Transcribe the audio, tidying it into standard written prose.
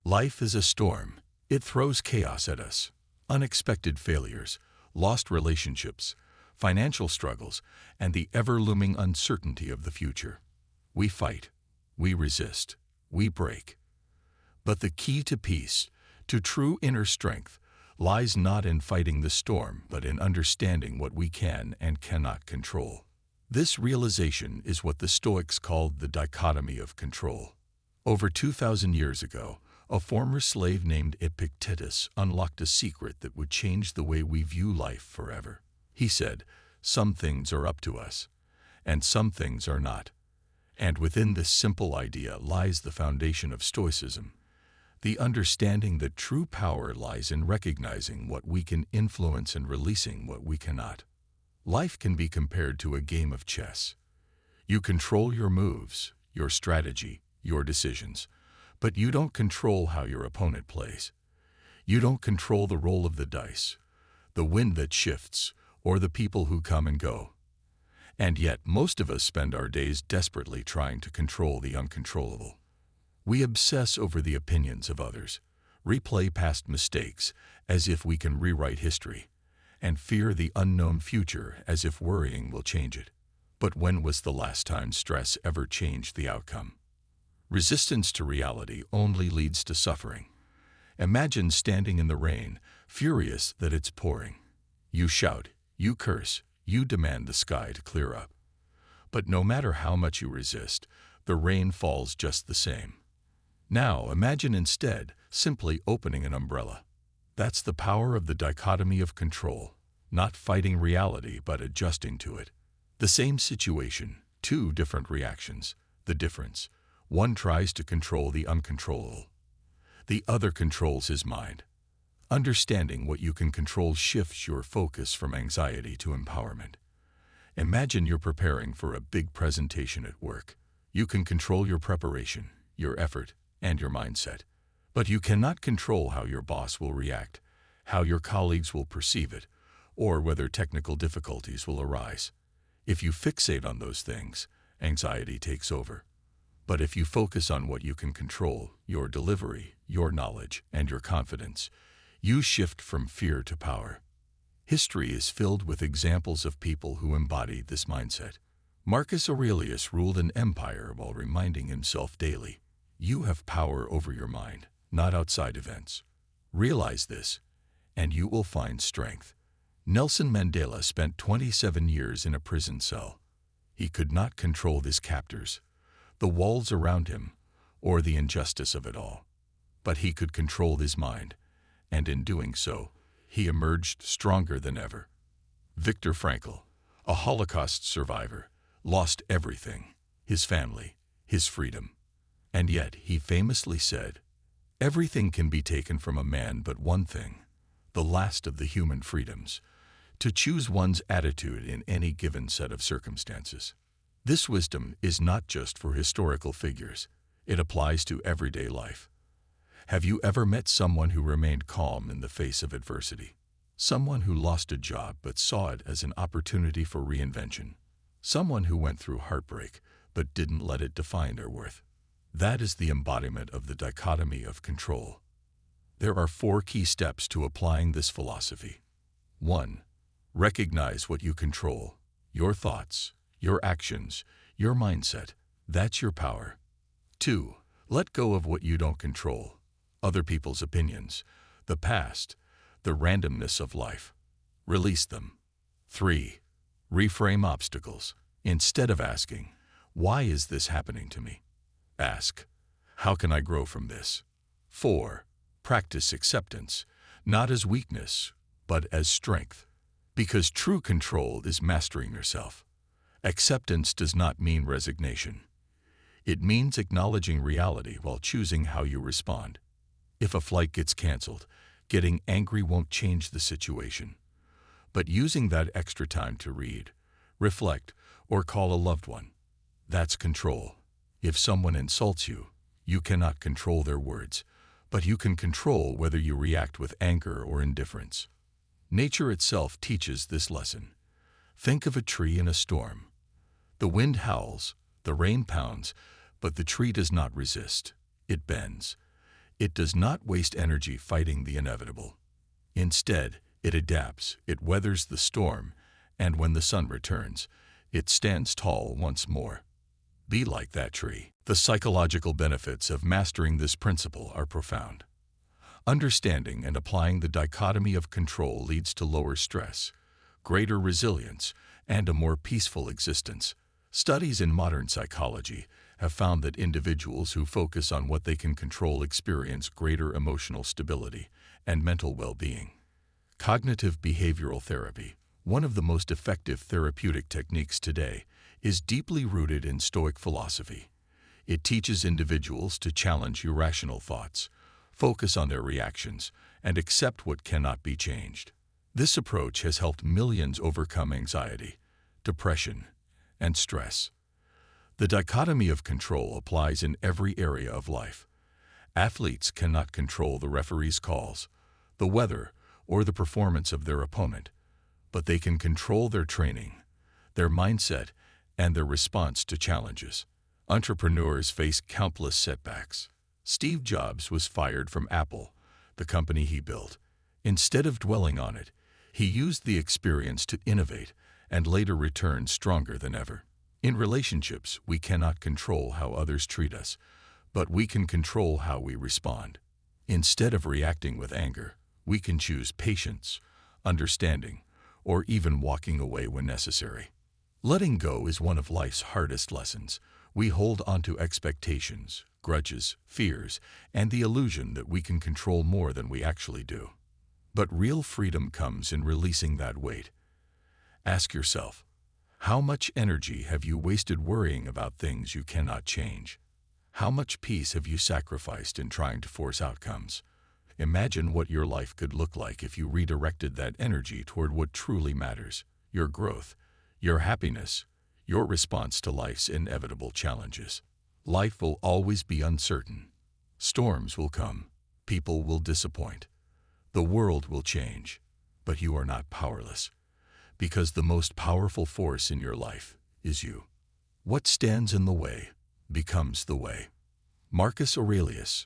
Life is a storm. It throws chaos at us. Unexpected failures, lost relationships, financial struggles, and the ever-looming uncertainty of the future. We fight. We resist. We break. But the key to peace, to true inner strength, lies not in fighting the storm, but in understanding what we can and cannot control. This realization is what the Stoics called the dichotomy of control. Over 2,000 years ago, a former slave named Epictetus unlocked a secret that would change the way we view life forever. He said, "Some things are up to us, and some things are not." And within this simple idea lies the foundation of Stoicism, the understanding that true power lies in recognizing what we can influence and releasing what we cannot. Life can be compared to a game of chess. You control your moves, your strategy, your decisions, but you don't control how your opponent plays. You don't control the roll of the dice, the wind that shifts, or the people who come and go. And yet, most of us spend our days desperately trying to control the uncontrollable. We obsess over the opinions of others, replay past mistakes as if we can rewrite history, and fear the unknown future as if worrying will change it. But when was the last time stress ever changed the outcome? Resistance to reality only leads to suffering. Imagine standing in the rain, furious that it's pouring. You shout, you curse, you demand the sky to clear up. But no matter how much you resist, the rain falls just the same. Now imagine instead simply opening an umbrella. That's the power of the dichotomy of control, not fighting reality but adjusting to it. The same situation, two different reactions. The difference: one tries to control the uncontrollable. The other controls his mind. Understanding what you can control shifts your focus from anxiety to empowerment. Imagine you're preparing for a big presentation at work. You can control your preparation, your effort, and your mindset. But you cannot control how your boss will react, how your colleagues will perceive it, or whether technical difficulties will arise. If you fixate on those things, anxiety takes over. But if you focus on what you can control, your delivery, your knowledge, and your confidence, you shift from fear to power. History is filled with examples of people who embodied this mindset. Marcus Aurelius ruled an empire while reminding himself daily, "You have power over your mind, not outside events. Realize this, and you will find strength." Nelson Mandela spent 27 years in a prison cell. He could not control his captors, the walls around him, or the injustice of it all. But he could control his mind, and in doing so, he emerged stronger than ever. Viktor Frankl, a Holocaust survivor, lost everything: his family, his freedom. And yet he famously said, "Everything can be taken from a man but one thing, the last of the human freedoms, to choose one's attitude in any given set of circumstances." This wisdom is not just for historical figures. It applies to everyday life. Have you ever met someone who remained calm in the face of adversity? Someone who lost a job but saw it as an opportunity for reinvention? Someone who went through heartbreak but didn't let it define their worth? That is the embodiment of the dichotomy of control. There are 4 key steps to applying this philosophy. 1. Recognize what you control: your thoughts, your actions, your mindset. That's your power. 2. Let go of what you don't control: other people's opinions, the past, the randomness of life. Release them. 3. Reframe obstacles. Instead of asking, "Why is this happening to me?" ask, "How can I grow from this?" 4. Practice acceptance, not as weakness, but as strength. Because true control is mastering yourself. Acceptance does not mean resignation. It means acknowledging reality while choosing how you respond. If a flight gets canceled, getting angry won't change the situation. But using that extra time to read, reflect, or call a loved one, that's control. If someone insults you, you cannot control their words, but you can control whether you react with anger or indifference. Nature itself teaches this lesson. Think of a tree in a storm. The wind howls, the rain pounds, but the tree does not resist. It bends. It does not waste energy fighting the inevitable. Instead, it adapts, it weathers the storm, and when the sun returns, it stands tall once more. Be like that tree. The psychological benefits of mastering this principle are profound. Understanding and applying the dichotomy of control leads to lower stress, greater resilience, and a more peaceful existence. Studies in modern psychology have found that individuals who focus on what they can control experience greater emotional stability and mental well-being. Cognitive behavioral therapy, one of the most effective therapeutic techniques today, is deeply rooted in Stoic philosophy. It teaches individuals to challenge irrational thoughts, focus on their reactions, and accept what cannot be changed. This approach has helped millions overcome anxiety, depression, and stress. The dichotomy of control applies in every area of life. Athletes cannot control the referee's calls, the weather, or the performance of their opponent, but they can control their training, their mindset, and their response to challenges. Entrepreneurs face countless setbacks. Steve Jobs was fired from Apple, the company he built. Instead of dwelling on it, he used the experience to innovate and later returned stronger than ever. In relationships, we cannot control how others treat us, but we can control how we respond. Instead of reacting with anger, we can choose patience, understanding, or even walking away when necessary. Letting go is one of life's hardest lessons. We hold onto expectations, grudges, fears, and the illusion that we can control more than we actually do. But real freedom comes in releasing that weight. Ask yourself, how much energy have you wasted worrying about things you cannot change? How much peace have you sacrificed in trying to force outcomes? Imagine what your life could look like if you redirected that energy toward what truly matters: your growth, your happiness, your response to life's inevitable challenges. Life will always be uncertain. Storms will come. People will disappoint. The world will change. But you are not powerless, because the most powerful force in your life is you. What stands in the way becomes the way. Marcus Aurelius.